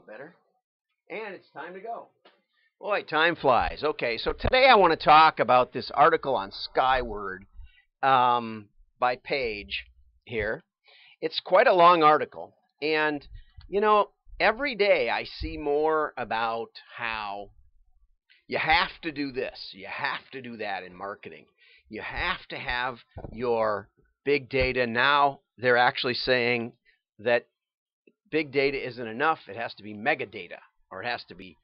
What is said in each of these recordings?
better. And it's time to go. Boy, time flies. Okay, so today I want to talk about this article on Skyward by Page here. It's quite a long article. And, you know, every day I see more about how you have to do this, you have to do that in marketing. You have to have your big data. Now they're actually saying that big data isn't enough. It has to be mega data, or it has to be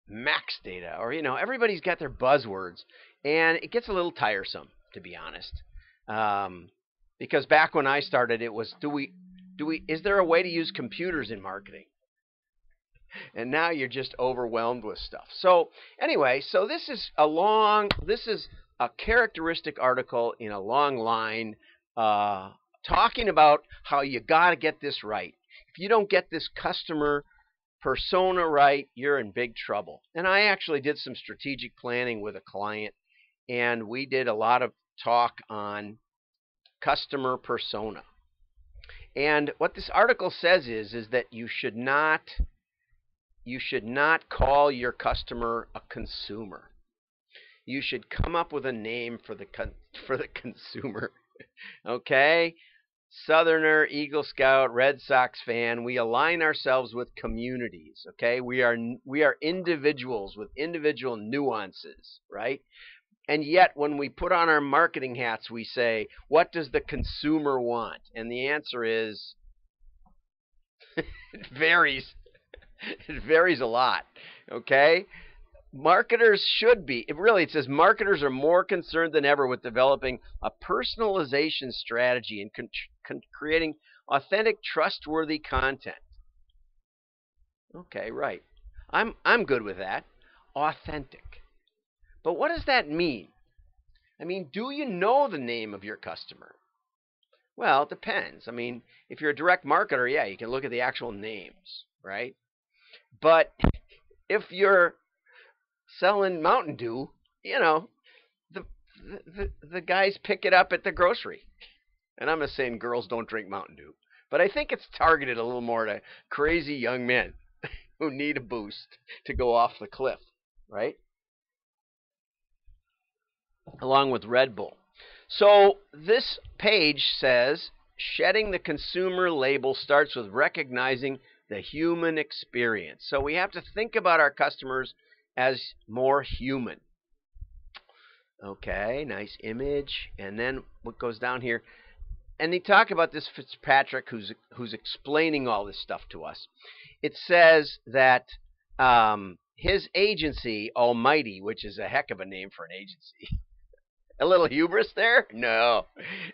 max data, or, you know, everybody's got their buzzwords, and it gets a little tiresome, to be honest. Because back when I started, it was, is there a way to use computers in marketing? And now you're just overwhelmed with stuff. So anyway, so this is a characteristic article in a long line, talking about how you got to get this right. If you don't get this customer persona right, you're in big trouble. And I actually did some strategic planning with a client, and we did a lot of talk on customer persona. And what this article says is that you should not call your customer a consumer. You should come up with a name for the consumer. Okay? Southerner, Eagle Scout, Red Sox fan, we align ourselves with communities, okay? We are individuals with individual nuances, right? And yet when we put on our marketing hats, we say, what does the consumer want? And the answer is it varies. It varies a lot, okay? Marketers should be, it says marketers are more concerned than ever with developing a personalization strategy and creating authentic, trustworthy content. Okay, right. I'm good with that. Authentic. But what does that mean? I mean, do you know the name of your customer? Well, it depends. I mean, if you're a direct marketer, yeah, you can look at the actual names, right? But if you're selling Mountain Dew, you know, the guys pick it up at the grocery. And I'm not saying girls don't drink Mountain Dew, but I think it's targeted a little more to crazy young men who need a boost to go off the cliff, right? Along with Red Bull. So this page says, shedding the consumer label starts with recognizing the human experience. So we have to think about our customers as more human. Okay, nice image. And then what goes down here, and they talk about this Fitzpatrick who's explaining all this stuff to us. It says that his agency, Almighty, which is a heck of a name for an agency. A little hubris there? No.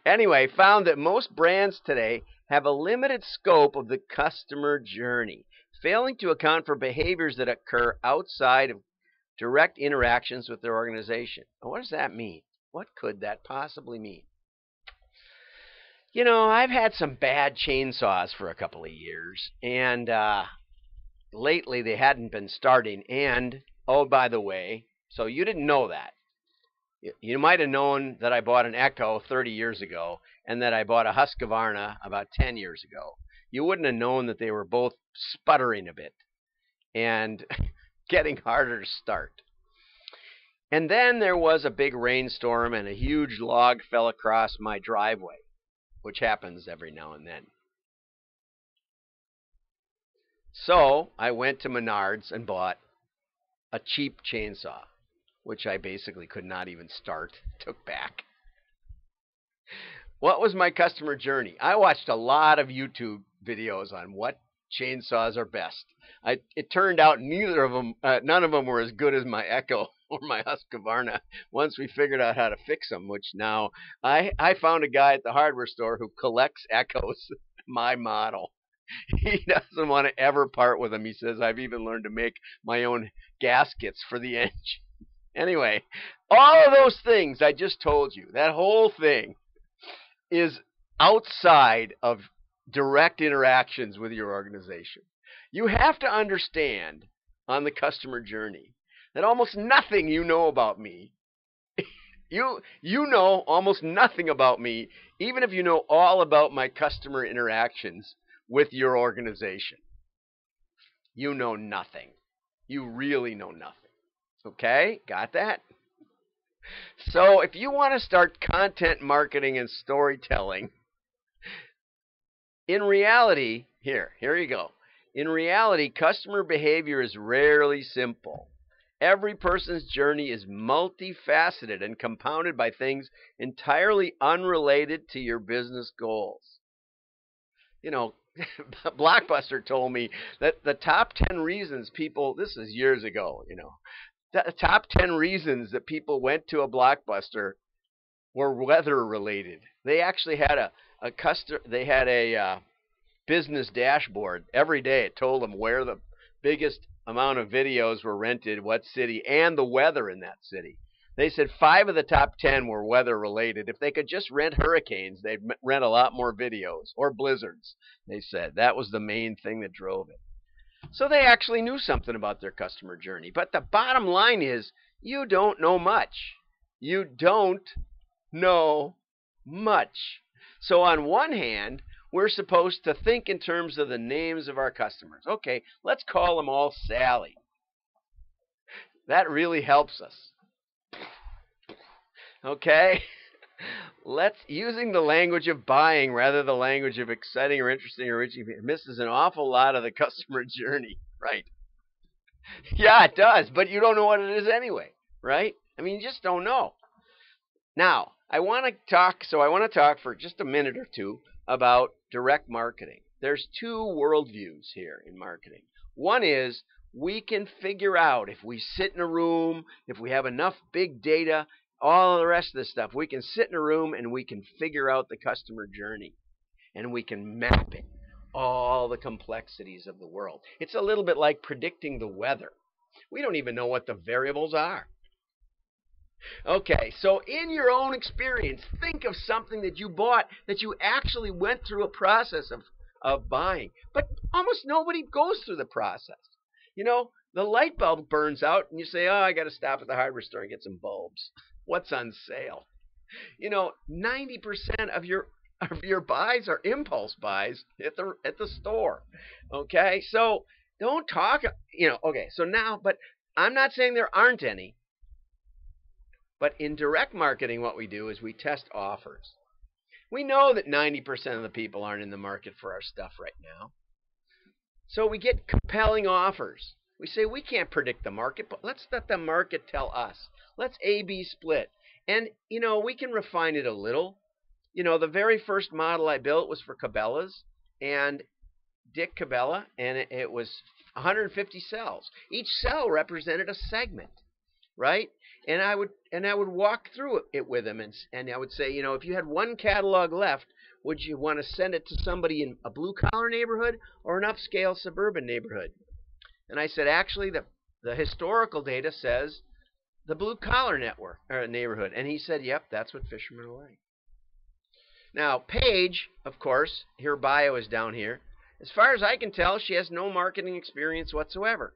Anyway, found that most brands today have a limited scope of the customer journey, failing to account for behaviors that occur outside of direct interactions with their organization. What does that mean? What could that possibly mean? You know, I've had some bad chainsaws for a couple of years, and lately they hadn't been starting. And, oh, by the way, so you didn't know that. You might have known that I bought an Echo 30 years ago and that I bought a Husqvarna about 10 years ago. You wouldn't have known that they were both sputtering a bit and getting harder to start. And then there was a big rainstorm and a huge log fell across my driveway, which happens every now and then. So I went to Menards and bought a cheap chainsaw, which I basically could not even start, took back. What was my customer journey? I watched a lot of YouTube videos on what chainsaws are best. It turned out none of them were as good as my Echo or my Husqvarna once we figured out how to fix them, which now I found a guy at the hardware store who collects Echoes, my model. He doesn't want to ever part with them. He says, I've even learned to make my own gaskets for the engine. Anyway, all of those things I just told you, that whole thing is outside of direct interactions with your organization. You have to understand on the customer journey that almost nothing you know about me, you know almost nothing about me, even if you know all about my customer interactions with your organization. you know nothing. You really know nothing. Okay? Got that? So if you want to start content marketing and storytelling, in reality, here you go. In reality, customer behavior is rarely simple. Every person's journey is multifaceted and compounded by things entirely unrelated to your business goals. You know, Blockbuster told me that the top 10 reasons people, this is years ago, the top 10 reasons that people went to a Blockbuster were weather related. They actually had a business dashboard. Every day it told them where the biggest amount of videos were rented, what city, and the weather in that city. They said 5 of the top 10 were weather related. If they could just rent hurricanes, they'd rent a lot more videos, or blizzards, they said. That was the main thing that drove it. So they actually knew something about their customer journey. But the bottom line is, you don't know much. You don't know much. So on one hand, we're supposed to think in terms of the names of our customers. Okay, let's call them all Sally. That really helps us. Okay? Using the language of buying rather than the language of exciting or interesting or reaching misses an awful lot of the customer journey, right? Yeah, it does, but you don't know what it is anyway, right? I mean, you just don't know. Now, I want to talk for just a minute or two about direct marketing. There's 2 worldviews here in marketing. One is we can figure out if we sit in a room, if we have enough big data, all of the rest of this stuff, we can sit in a room and we can figure out the customer journey. And we can map it, all the complexities of the world. It's a little bit like predicting the weather. We don't even know what the variables are. Okay, so in your own experience, think of something that you bought that you actually went through a process of buying. But almost nobody goes through the process. You know, the light bulb burns out and you say, oh, I got to stop at the hardware store and get some bulbs. What's on sale? You know, 90% of your buys are impulse buys at the store. Okay, so don't talk, okay, so now, but I'm not saying there aren't any. But in direct marketing, what we do is we test offers. We know that 90% of the people aren't in the market for our stuff right now. So we get compelling offers. We say we can't predict the market, but let's let the market tell us. Let's A/B split. And, we can refine it a little. The very first model I built was for Cabela's and Dick Cabela, and it was 150 cells. Each cell represented a segment, right? And I would walk through it with him, and I would say, if you had one catalog left, would you want to send it to somebody in a blue-collar neighborhood or an upscale suburban neighborhood? And I said, actually, the historical data says the blue-collar neighborhood. And he said, yep, that's what fishermen are like. Now, Paige, of course, her bio is down here. As far as I can tell, she has no marketing experience whatsoever.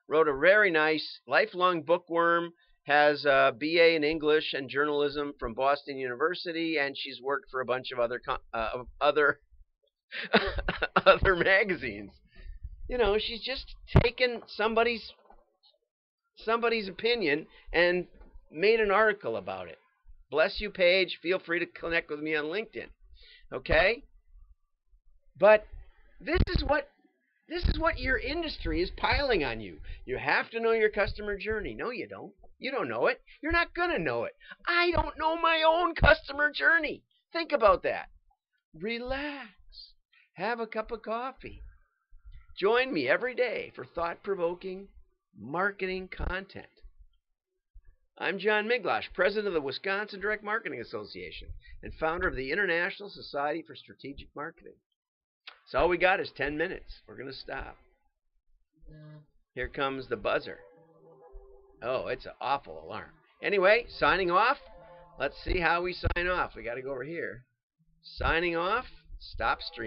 Wrote a very nice lifelong bookworm, has a BA in English and journalism from Boston University, and she's worked for a bunch of other magazines. She's just taken somebody's opinion and made an article about it. Bless you, Paige. Feel free to connect with me on LinkedIn. Okay? But this is what your industry is piling on you. You have to know your customer journey. No, you don't. You don't know it. You're not going to know it. I don't know my own customer journey. Think about that. Relax. Have a cup of coffee. Join me every day for thought-provoking marketing content. I'm John Miglautsch, president of the Wisconsin Direct Marketing Association and founder of the International Society for Strategic Marketing. So all we got is 10 minutes. We're going to stop. Here comes the buzzer. Oh, it's an awful alarm. Anyway, signing off. Let's see how we sign off. We got to go over here. Signing off. Stop streaming.